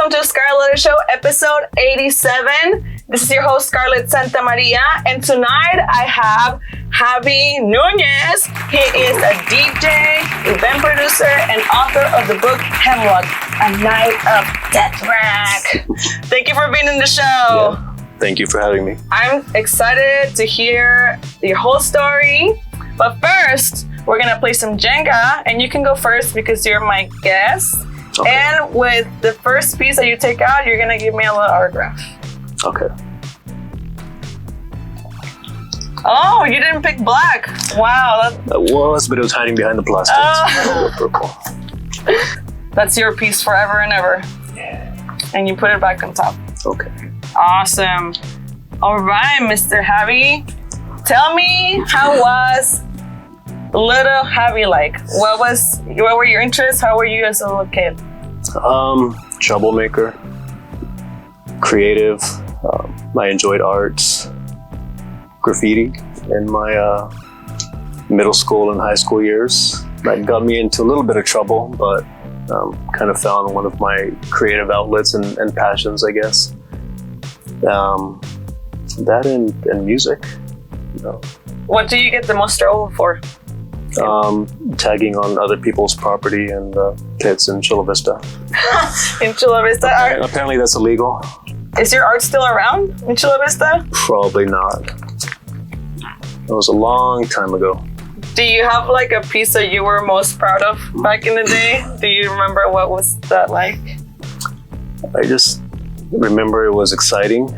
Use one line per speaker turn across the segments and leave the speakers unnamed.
Welcome to Scarlet Letter Show, episode 87. This is your host, Scarlett Santa Maria, and tonight I have Javi Nunez. He is a DJ, event producer, and author of the book Hemlock, A Night of Deathrock. Thank you for being in the show.
Yeah, thank you for having me.
I'm excited to hear your whole story, but first, we're gonna play some Jenga, and you can go first because you're my guest.
Okay.
And with the first piece that you take out, you're gonna give me a little autograph.
Okay.
Oh, you didn't pick black. Wow.
That was, but it was hiding behind the plastic. Purple.
That's your piece forever and ever.
Yeah.
And you put it back on top.
Okay.
Awesome. All right, Mr. Javi. Tell me, how was little Javi like? What were your interests? How were you as a little kid?
Troublemaker, creative. I enjoyed arts, graffiti in my middle school and high school years. That got me into a little bit of trouble, but kind of found one of my creative outlets and passions, I guess. That and music. You know.
What do you get the most trouble for?
Tagging on other people's property and pits in Chula Vista.
In Chula Vista?
Apparently that's illegal.
Is your art still around in Chula Vista?
Probably not. It was a long time ago.
Do you have like a piece that you were most proud of back in the day? Do you remember what was that like?
I just remember it was exciting.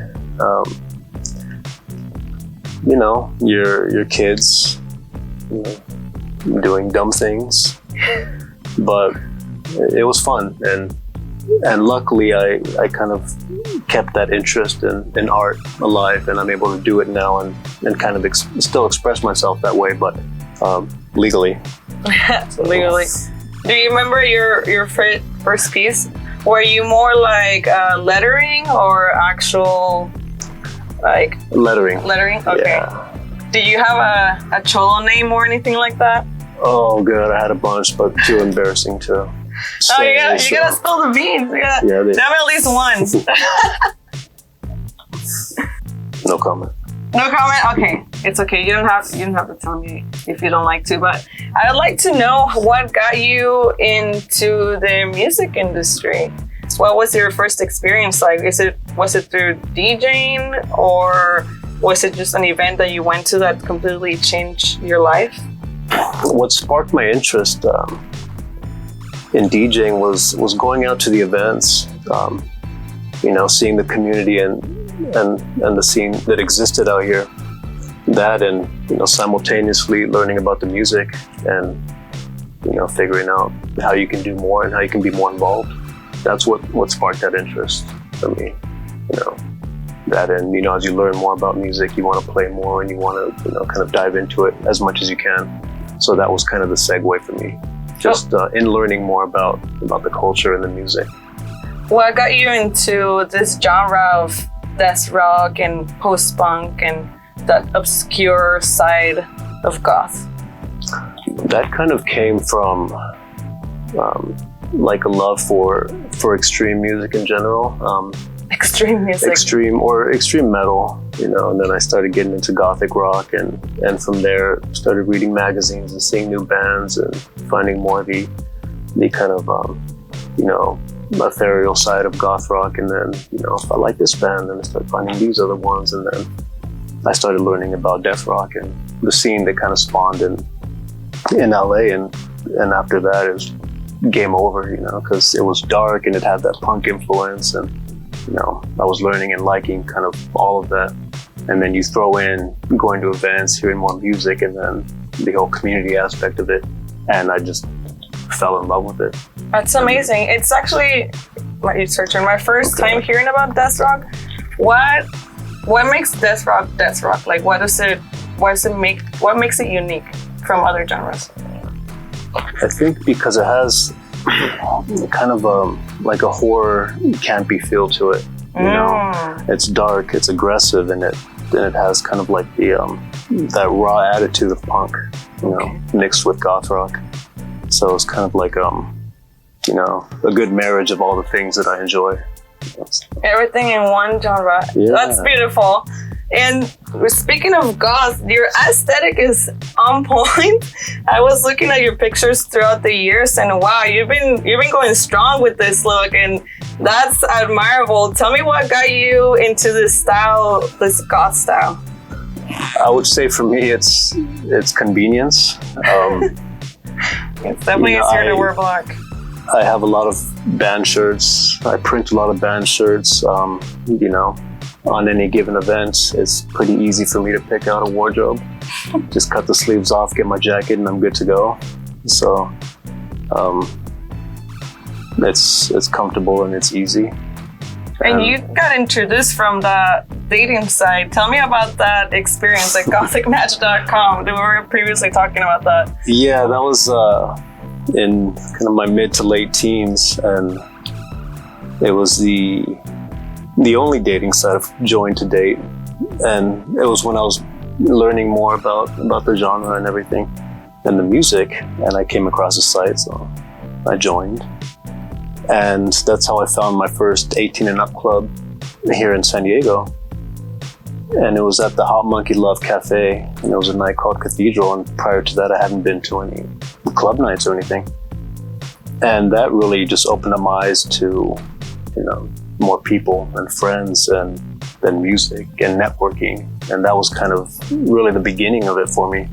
You know, your kids, you know, doing dumb things, but it was fun, and luckily I kind of kept that interest in art alive, and I'm able to do it now and kind of still express myself that way, but legally.
Legally. Do you remember your first piece? Were you more like lettering or actual like
lettering?
Okay.
Yeah.
Do you have a cholo name or anything like that?
Oh, good. I had a bunch, but too embarrassing to say.
You gotta spill the beans. Tell me at least one.
No comment.
No comment? Okay. It's okay. You don't have to tell me if you don't like to, but I would like to know what got you into the music industry. What was your first experience like? Was it through DJing, or was it just an event that you went to that completely changed your life?
What sparked my interest in DJing was going out to the events, you know, seeing the community and the scene that existed out here. That, and you know, simultaneously learning about the music and, you know, figuring out how you can do more and how you can be more involved. That's what sparked that interest for me. You know, that, and you know, as you learn more about music, you want to play more and you want to, you know, kind of dive into it as much as you can. So that was kind of the segue for me, just in learning more about the culture and the music.
What got you into this genre of death rock and post-punk and that obscure side of goth?
That kind of came from like a love for extreme music in general.
Extreme music.
Extreme metal, you know, and then I started getting into gothic rock, and from there started reading magazines and seeing new bands and finding more the kind of you know, ethereal side of goth rock. And then, you know, if I like this band, then I started finding these other ones, and then I started learning about death rock and the scene that kind of spawned in LA, and after that it was game over, you know, because it was dark and it had that punk influence, and you know, I was learning and liking kind of all of that. And then you throw in going to events, hearing more music, and then the whole community aspect of it. And I just fell in love with it.
That's amazing. It's actually my first time hearing about death rock. What makes death rock? Like, what makes it unique from other genres?
I think because it has kind of like a horror campy feel to it. You know, it's dark, it's aggressive, and it has kind of like the that raw attitude of punk, you know, mixed with goth rock. So it's kind of like you know, a good marriage of all the things that I enjoy.
Everything in one genre.
Yeah.
That's beautiful. And speaking of goth, your aesthetic is on point. I was looking at your pictures throughout the years, and wow, you've been going strong with this look, and that's admirable. Tell me what got you into this style, this goth style.
I would say for me, it's convenience.
It's definitely easier to wear black.
I have a lot of band shirts. I print a lot of band shirts. On any given event, it's pretty easy for me to pick out a wardrobe. Just cut the sleeves off, get my jacket, and I'm good to go. So it's comfortable and it's easy.
And you got introduced from the dating side. Tell me about that experience at gothicmatch.com. We were previously talking about that.
Yeah, that was in kind of my mid to late teens, and it was the only dating site I've joined to date. And it was when I was learning more about the genre and everything and the music, and I came across the site, so I joined. And that's how I found my first 18 and up club here in San Diego. And it was at the Hot Monkey Love Cafe, and it was a night called Cathedral. And prior to that, I hadn't been to any club nights or anything. And that really just opened up my eyes to, more people and friends and then music and networking. And that was kind of really the beginning of it for me.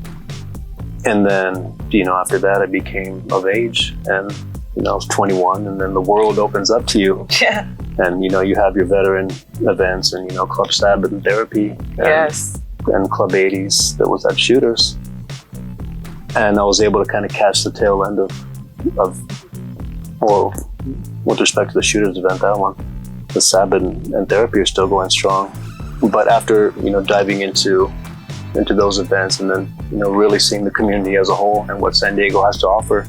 And then, after that, I became of age, and I was 21, and then the world opens up to you.
Yeah.
And, you have your veteran events and, Club Sabbath and Therapy. And,
yes.
And Club 80s that was at Shooters. And I was able to kind of catch the tail end with respect to the Shooters event, that one. The Sabbath and Therapy are still going strong. But after, diving into those events and then, really seeing the community as a whole and what San Diego has to offer,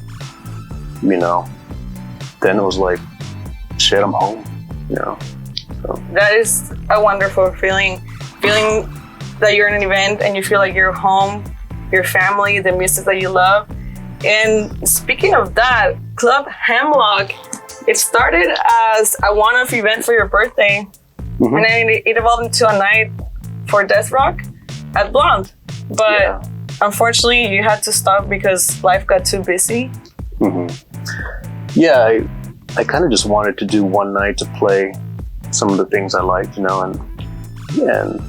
then it was like, shit, I'm home, So.
That is a wonderful feeling that you're in an event and you feel like you're home, your family, the music that you love. And speaking of that, Club Hemlock, it started as a one-off event for your birthday, and then it evolved into a night for Deathrock at Blonde. But unfortunately, you had to stop because life got too busy.
Yeah, I kind of just wanted to do one night to play some of the things I liked, and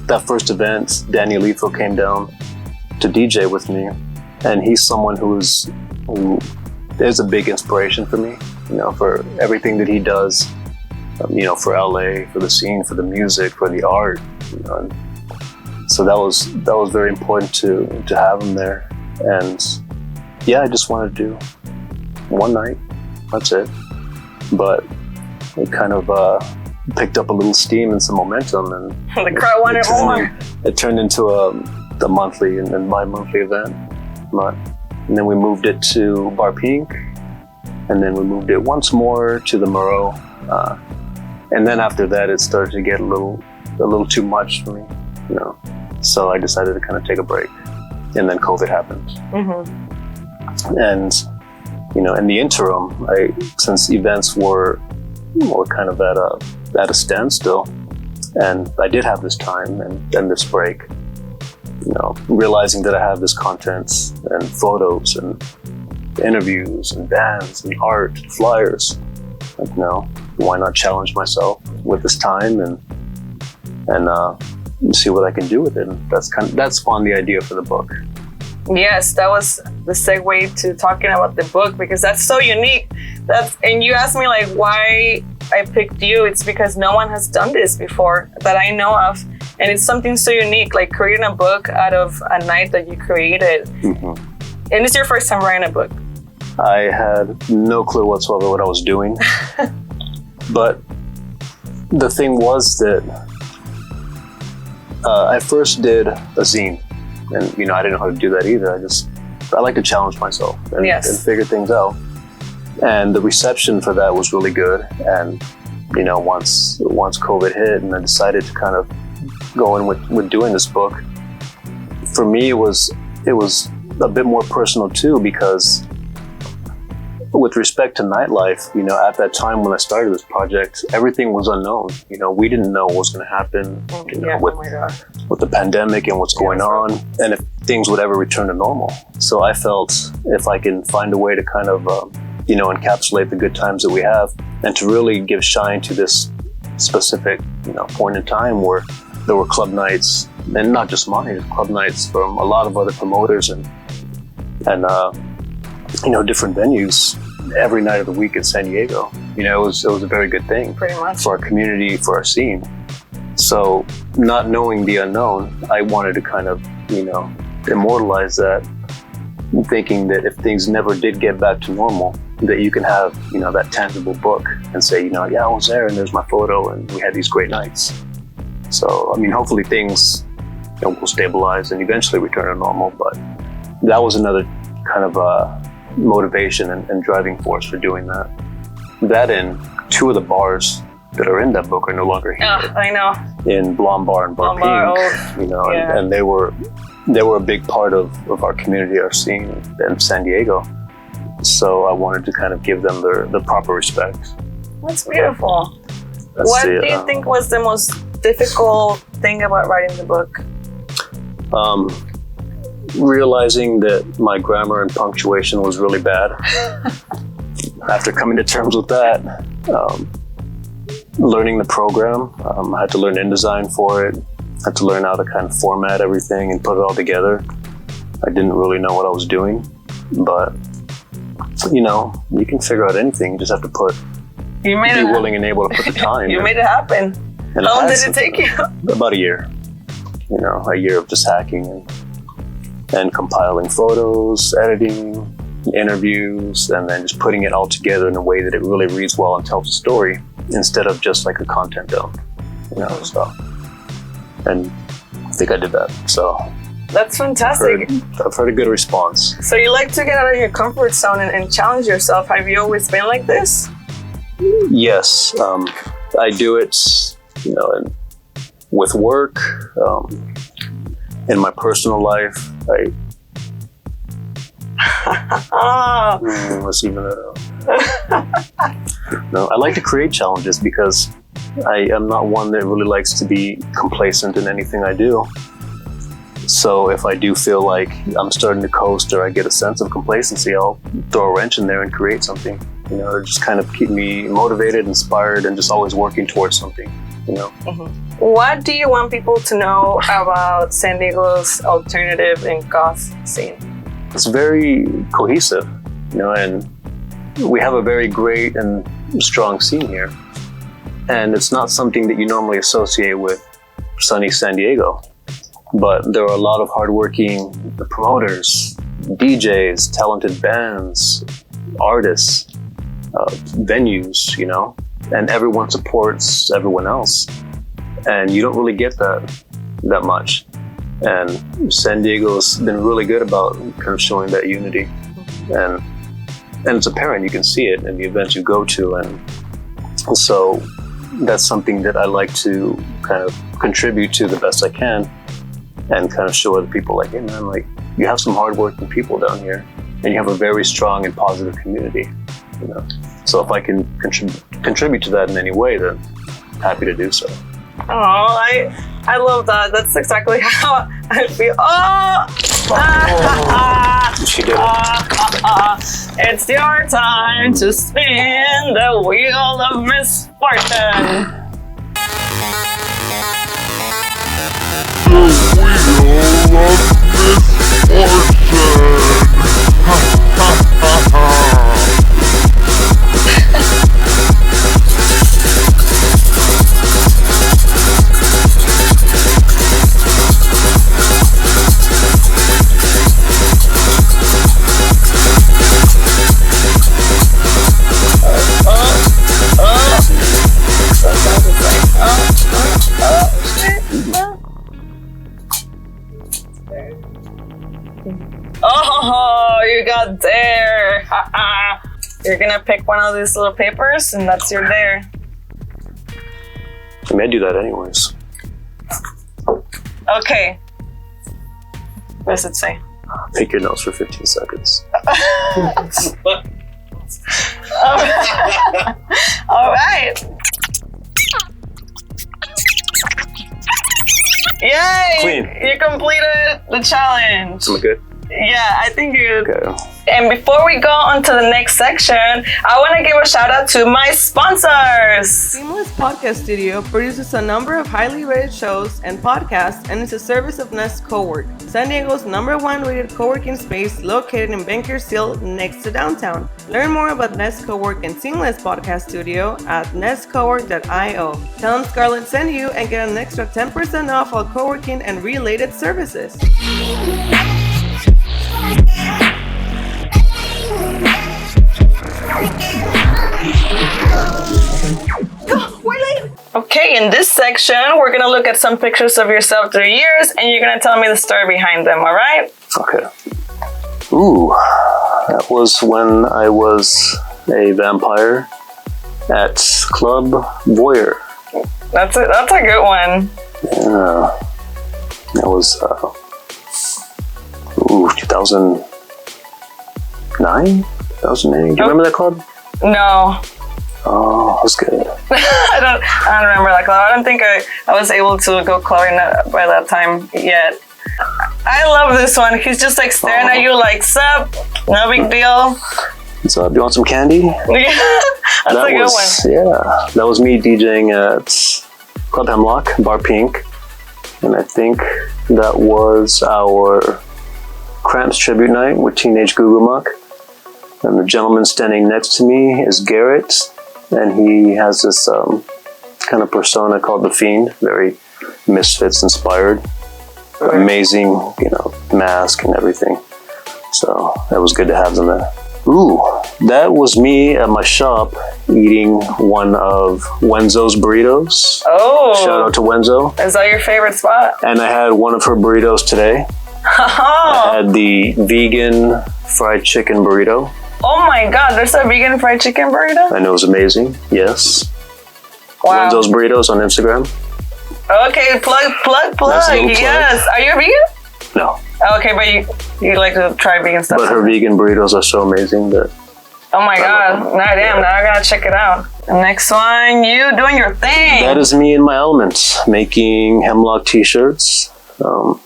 that first event, Danny Lethal came down to DJ with me, and he's someone who is a big inspiration for me, for everything that he does, for LA, for the scene, for the music, for the art, and so that was very important to have him there. And yeah, I just wanted to do one night, that's it. But it kind of picked up a little steam and some momentum, and
the crowd wanted more.
It turned into the monthly and bi-monthly event. And then we moved it to Bar Pink, and then we moved it once more to the Moreau. And then after that, it started to get a little too much for me, So I decided to kind of take a break, and then COVID happened. And in the interim, since events were kind of at a standstill, and I did have this time and this break, realizing that I have this content and photos and interviews and bands and art and flyers, why not challenge myself with this time and see what I can do with it. And that spawned the idea for the book.
Yes, that was the segue to talking about the book, because that's so unique. And you asked me like why I picked you. It's because no one has done this before that I know of. And it's something so unique, like creating a book out of a night that you created. And it's your first time writing a book.
I had no clue whatsoever what I was doing. But the thing was that I first did a zine. And, I didn't know how to do that either. I like to challenge myself and figure things out. And the reception for that was really good. And, once COVID hit and I decided to kind of go in with doing this book, for me, it was a bit more personal too, because with respect to nightlife, you know, at that time when I started this project, everything was unknown. You know, we didn't know what was going to happen you know, with the pandemic and what's going on, and if things would ever return to normal. So I felt if I can find a way to kind of, you know, encapsulate the good times that we have, and to really give shine to this specific, you know, point in time where there were club nights, and not just mine, club nights from a lot of other promoters and you know, different venues every night of the week in San Diego. You know, it was a very good thing
pretty much
for our community, for our scene. So not knowing the unknown, I wanted to kind of, you know, immortalize that, thinking that if things never did get back to normal, that you can have, you know, that tangible book and say, you know, yeah, I was there and there's my photo and we had these great nights. So, I mean, hopefully things, you know, will stabilize and eventually return to normal, but that was another kind of motivation and driving force for doing that. That and two of the bars that are in that book are no longer here.
I know.
In Blonde Bar and Bar Pink, you know, and they were a big part of our community, our scene in San Diego. So I wanted to kind of give them the proper respect.
That's beautiful. What do you think was the most difficult thing about writing the book?
Realizing that my grammar and punctuation was really bad. After coming to terms with that, learning the program, I had to learn InDesign for it. I had to learn how to kind of format everything and put it all together. I didn't really know what I was doing, but you know, you can figure out anything. You just have to be willing and able to put the time.
You made it happen. How long did it take you?
About a year. You know, a year of just hacking and compiling photos, editing, interviews, and then just putting it all together in a way that it really reads well and tells a story instead of just like a content dump, you know, so. And I think I did that, so.
That's fantastic.
I've heard a good response.
So you like to get out of your comfort zone and challenge yourself. Have you always been like this?
Yes, I do it, you know, with work, in my personal life. Let's even no, I like to create challenges because I am not one that really likes to be complacent in anything I do. So if I do feel like I'm starting to coast or I get a sense of complacency, I'll throw a wrench in there and create something, you know, to just kind of keep me motivated, inspired, and just always working towards something, you know.
What do you want people to know about San Diego's alternative and goth scene?
It's very cohesive, you know, and we have a very great and strong scene here. And it's not something that you normally associate with sunny San Diego. But there are a lot of hardworking promoters, DJs, talented bands, artists, venues, you know, and everyone supports everyone else. And you don't really get that much. And San Diego's been really good about kind of showing that unity. And it's apparent, you can see it in the events you go to. And so that's something that I like to kind of contribute to the best I can. And kind of show other people like, hey man, like you have some hardworking people down here and you have a very strong and positive community, you know. So if I can contribute to that in any way, then I'm happy to do so.
Oh, I love that. That's exactly how I feel.
She did it.
It's your time to spin the wheel of misfortune. Oh, you got there. You're gonna pick one of these little papers and that's your dare.
I may do that anyways.
Okay. What does it say?
Pick your nose for 15 seconds.
All right. Yay!
Clean.
You completed the challenge.
Am I good?
Yeah, I think you.
Okay.
And before we go on to the next section, I want to give a shout out to my sponsors. Seamless Podcast Studio produces a number of highly rated shows and podcasts, and it's a service of Nest Cowork, San Diego's #1 rated co-working space located in Bakersfield next to downtown. Learn more about Nest Cowork and Seamless Podcast Studio at nestcowork.io. Tell them Scarlett sent you and get an extra 10% off all co-working and related services. Okay, in this section, we're gonna look at some pictures of yourself through years, and you're gonna tell me the story behind them, all right?
Okay. Ooh, that was when I was a vampire at Club Voyeur.
That's a good one.
Yeah, that was 2009, 2008. Do you remember that club?
No.
Oh, that's good.
I don't remember that club. I don't think I was able to go clubbing by that time yet. I love this one. He's just like staring at you like, sup? No big deal.
So, do you want some candy?
Yeah, that's a good one.
Yeah, that was me DJing at Club Hemlock, Bar Pink. And I think that was our Cramps tribute night with Teenage Goo Goo Muck. And the gentleman standing next to me is Garrett. And he has this kind of persona called the Fiend, very Misfits inspired.
Right.
Amazing, mask and everything. So that was good to have them there. Ooh, that was me at my shop eating one of Wenzo's burritos.
Oh.
Shout out to Wenzo.
Is that your favorite spot?
And I had one of her burritos today. I had the vegan fried chicken burrito.
Oh my god, there's a vegan fried chicken burrito?
I know, it was amazing. Yes.
Wow.
Wenzo's burritos on Instagram.
Okay, plug.
Nice little plug.
Yes. Are you a vegan?
No.
Okay, but you like to try vegan stuff.
But her vegan burritos are so amazing that...
Oh my god. Now I gotta check it out. The next one, you doing your thing.
That is me in my element, making Hemlock t-shirts. I'm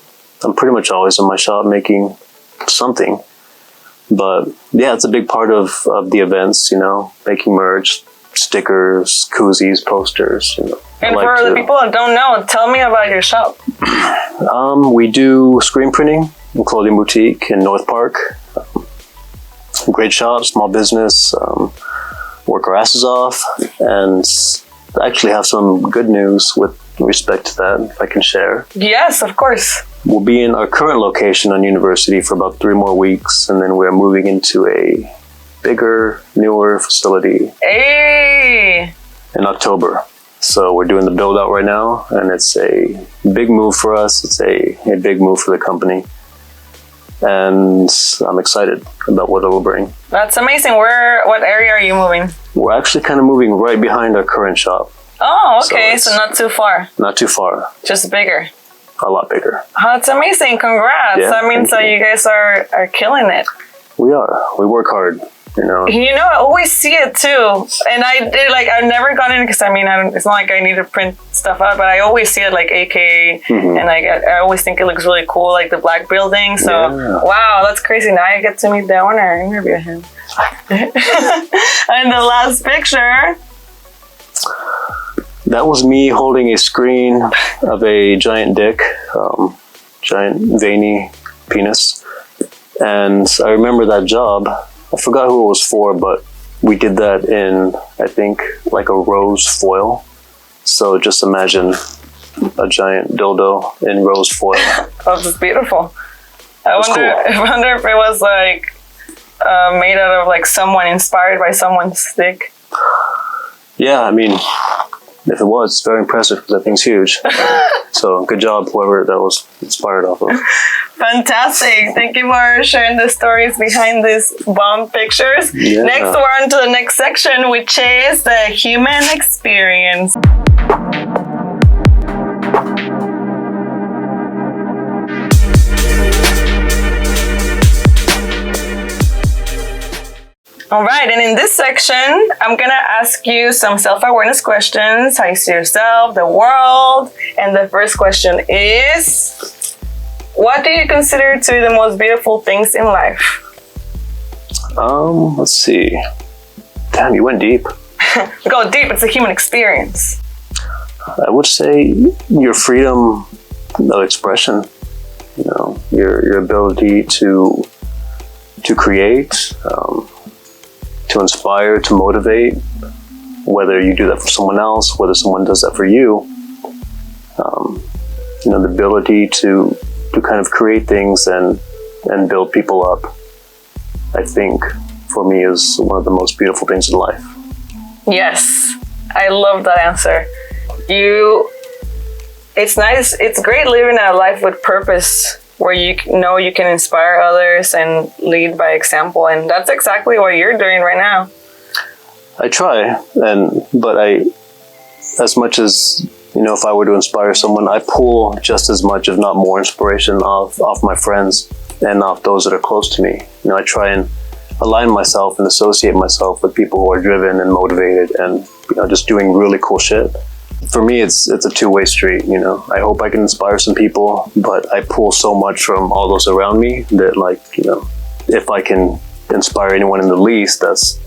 pretty much always in my shop making something. But yeah, it's a big part of the events, making merch, stickers, koozies, posters.
And for the people that don't know, tell me about your shop.
We do screen printing and clothing boutique in North Park. Great shop, small business, work our asses off, and I actually have some good news with respect to that, if I can share.
Yes, of course.
We'll be in our current location on University for about 3 more weeks, and then we're moving into a bigger, newer facility in October. So we're doing the build out right now, and it's a big move for us. It's a big move for the company. And I'm excited about what it will bring.
That's amazing. What area are you moving?
We're actually kind of moving right behind our current shop.
Oh, okay. So not too far.
Not too far.
Just bigger.
A lot bigger.
Oh, that's amazing. Congrats.
Yeah,
That means that you guys are killing it.
We are. We work hard.
I always see it too. And I've never gone in because it's not like I need to print stuff out, but I always see it like AKA, and I always think it looks really cool, like the black building. So, wow, that's crazy. Now I get to meet the owner, interview him. And the last picture.
That was me holding a screen of a giant dick, giant veiny penis. And I remember that job. I forgot who it was for, but we did that in, I think, like a rose foil. So just imagine a giant dildo in rose foil.
Oh, it's beautiful. I wonder if it was like made out of like someone inspired by someone's dick.
Yeah, if it was, it's very impressive because that thing's huge. So good job, whoever that was inspired off of.
Fantastic. Thank you for sharing the stories behind these bomb pictures.
Yeah.
Next, we're on to the next section, which is the human experience. All right, and in this section, I'm gonna ask you some self-awareness questions, how you see yourself, the world, and the first question is, what do you consider to be the most beautiful things in life?
Let's see. Damn, you went deep.
Go deep, it's a human experience.
I would say your freedom of expression, you know, your ability to create, to inspire, to motivate, whether you do that for someone else, whether someone does that for you. You know, the ability to kind of create things and build people up, I think, for me, is one of the most beautiful things in life.
Yes, I love that answer. It's nice, it's great living a life with purpose, where you know you can inspire others and lead by example, and that's exactly what you're doing right now.
I try, but as much as, you know, if I were to inspire someone, I pull just as much, if not more, inspiration off my friends and off those that are close to me. You know, I try and align myself and associate myself with people who are driven and motivated and, you know, just doing really cool shit. For me, it's a two-way street, you know. I hope I can inspire some people, but I pull so much from all those around me that, like, you know, if I can inspire anyone in the least, that's,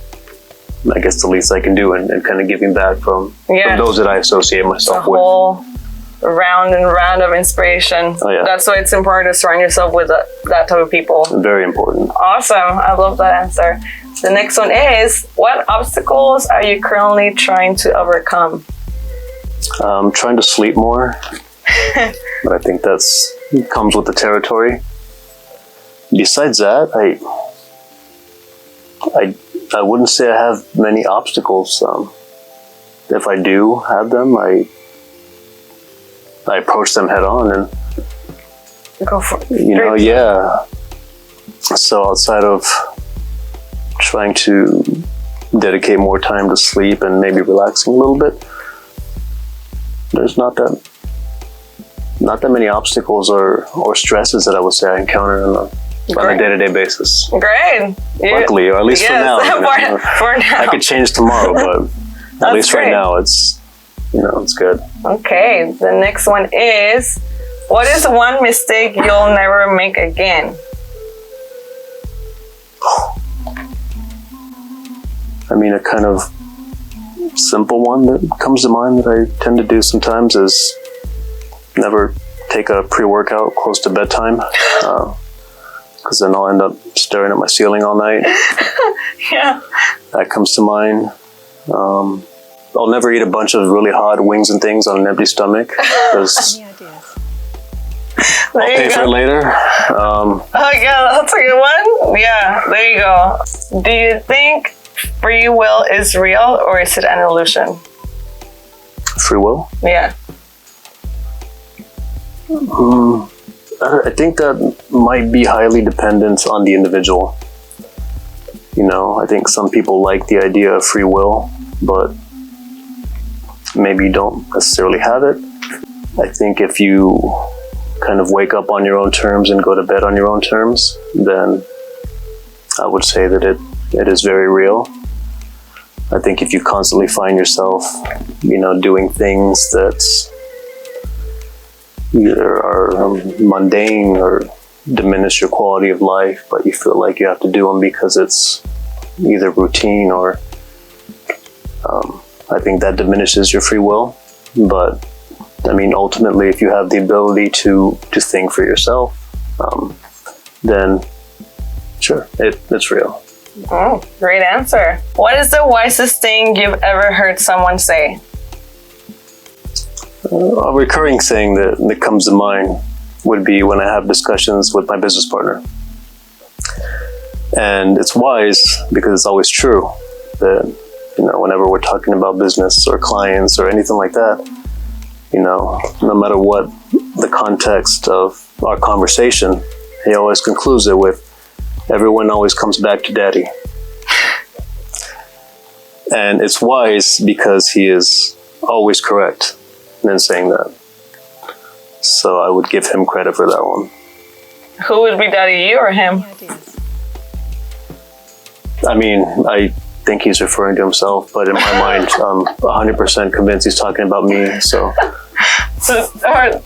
I guess, the least I can do, and kind of giving back from those that I associate myself with. Whole
round and round of inspiration.
Oh, yeah.
That's why it's important to surround yourself with that type of people.
Very important.
Awesome. I love that answer. The next one is, what obstacles are you currently trying to overcome?
Trying to sleep more, but I think that's comes with the territory. Besides that, I wouldn't say I have many obstacles. If I do have them, I approach them head on and
go for it.
You know, yeah. So outside of trying to dedicate more time to sleep and maybe relaxing a little bit, there's not that many obstacles or stresses that I would say I encounter on a day-to-day basis.
Great.
Luckily, or at least for now.
For now.
I could change tomorrow, but at least right now it's, you know, it's good.
Okay, the next one is, what is one mistake you'll never make again?
I mean, a kind of simple one that comes to mind that I tend to do sometimes is never take a pre-workout close to bedtime, because then I'll end up staring at my ceiling all night.
Yeah.
That comes to mind. I'll never eat a bunch of really hot wings and things on an empty stomach, because I'll pay for it later.
Oh yeah, that's a good one. Yeah, there you go. Do you think free will is real, or is it an illusion?
Free will?
Yeah.
I think that might be highly dependent on the individual. You know, I think some people like the idea of free will, but maybe don't necessarily have it. I think if you kind of wake up on your own terms and go to bed on your own terms, then I would say that it is very real. I think if you constantly find yourself, you know, doing things that either are mundane or diminish your quality of life, but you feel like you have to do them because it's either routine or I think that diminishes your free will. But I mean, ultimately, if you have the ability to think for yourself, then sure, it's real.
Oh, great answer. What is the wisest thing you've ever heard someone say?
A recurring saying that comes to mind would be when I have discussions with my business partner. And it's wise because it's always true that, you know, whenever we're talking about business or clients or anything like that, you know, no matter what the context of our conversation, he always concludes it with, everyone always comes back to daddy. And it's wise because he is always correct in saying that. So I would give him credit for that one.
Who would be daddy, you or him?
I mean, I think he's referring to himself, but in my mind, I'm 100% convinced he's talking about me. So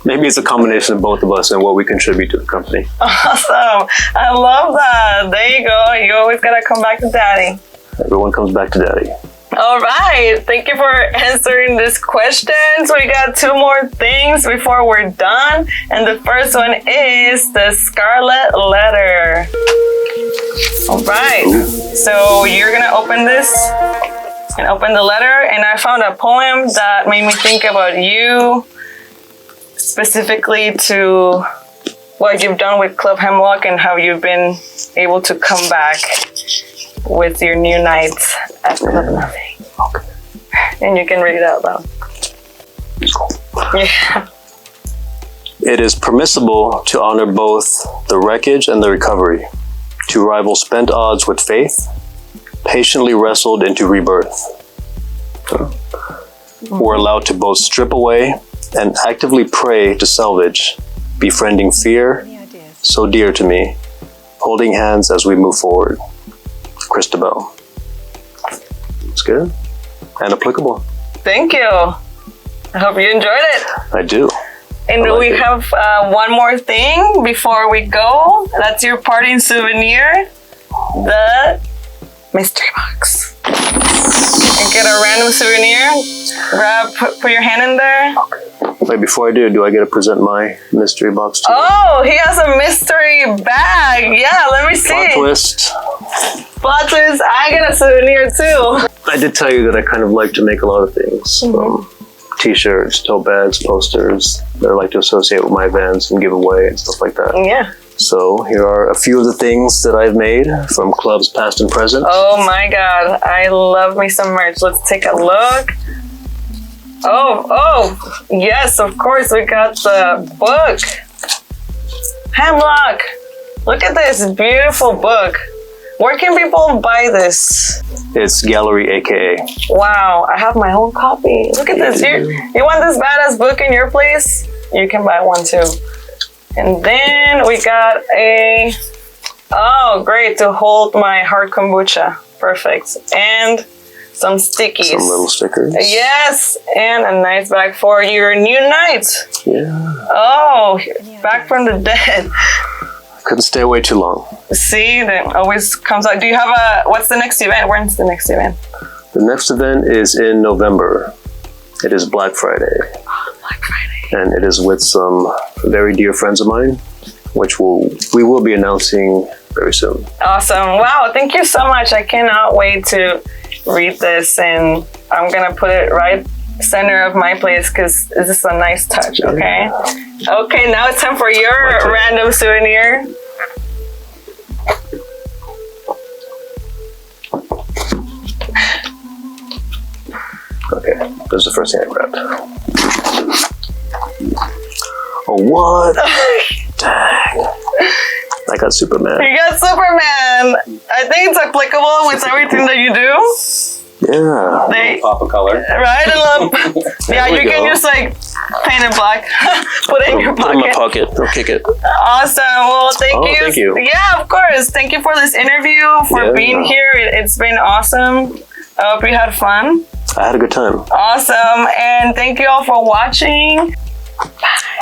maybe it's a combination of both of us and what we contribute to the company.
Awesome. I love that. There you go. You always gotta come back to daddy.
Everyone comes back to daddy.
All right. Thank you for answering these questions. We got 2 more things before we're done. And the first one is the Scarlet Letter. All right. So you're going to open this and open the letter. And I found a poem that made me think about you, specifically to what you've done with Club Hemlock and how you've been able to come back with your new nights at Club Nothing.
Okay.
And you can read it out loud.
Cool.
Yeah.
It is permissible to honor both the wreckage and the recovery, to rival spent odds with faith, patiently wrestled into rebirth. We're allowed to both strip away and actively pray to salvage, befriending fear, so dear to me, holding hands as we move forward. Christabel. It's good and applicable.
Thank you. I hope you enjoyed it.
I do.
And we have one more thing before we go. That's your parting souvenir, the mystery box. And get a random souvenir. Put your hand in there.
Wait, before I do I get to present my mystery box to you?
Oh, he has a mystery bag. Yeah, let me see.
Plot twist.
Plot twist. I get a souvenir too.
I did tell you that I kind of like to make a lot of things. T-shirts, tote bags, posters that I like to associate with my events and give away and stuff like that.
Yeah.
So here are a few of the things that I've made from clubs past and present.
Oh my God, I love me some merch. Let's take a look. Oh, yes, of course, we got the book. Hemlock. Look at this beautiful book. Where can people buy this?
It's Gallery, aka.
Wow, I have my own copy. Look at this. You want this badass book in your place? You can buy one too. And then we got great, to hold my hard kombucha. Perfect. And some stickies.
Some little stickers.
Yes, and a nice bag for your new night.
Yeah.
Oh, back from the dead.
Couldn't stay away too long.
See, that always comes out. Do you have what's the next event? When's the next event?
The next event is in November. It is Black Friday.
Oh, Black Friday.
And it is with some very dear friends of mine, which we will be announcing very soon.
Awesome. Wow, thank you so much. I cannot wait to read this, and I'm gonna put it right center of my place because this is a nice touch. Okay. Okay, now it's time for your random souvenir.
Okay, this is the first thing I grabbed. Oh, what? Dang. I got Superman.
You got Superman. I think it's applicable with everything that you do.
Yeah.
Pop of color.
Right? Yeah, you can just like paint it black. Put it in your pocket.
Put it in my pocket. I'll kick it.
Awesome. Well,
Thank you.
Yeah, of course. Thank you for this interview, for being here. It's been awesome. I hope you had fun.
I had a good time.
Awesome. And thank you all for watching. Bye.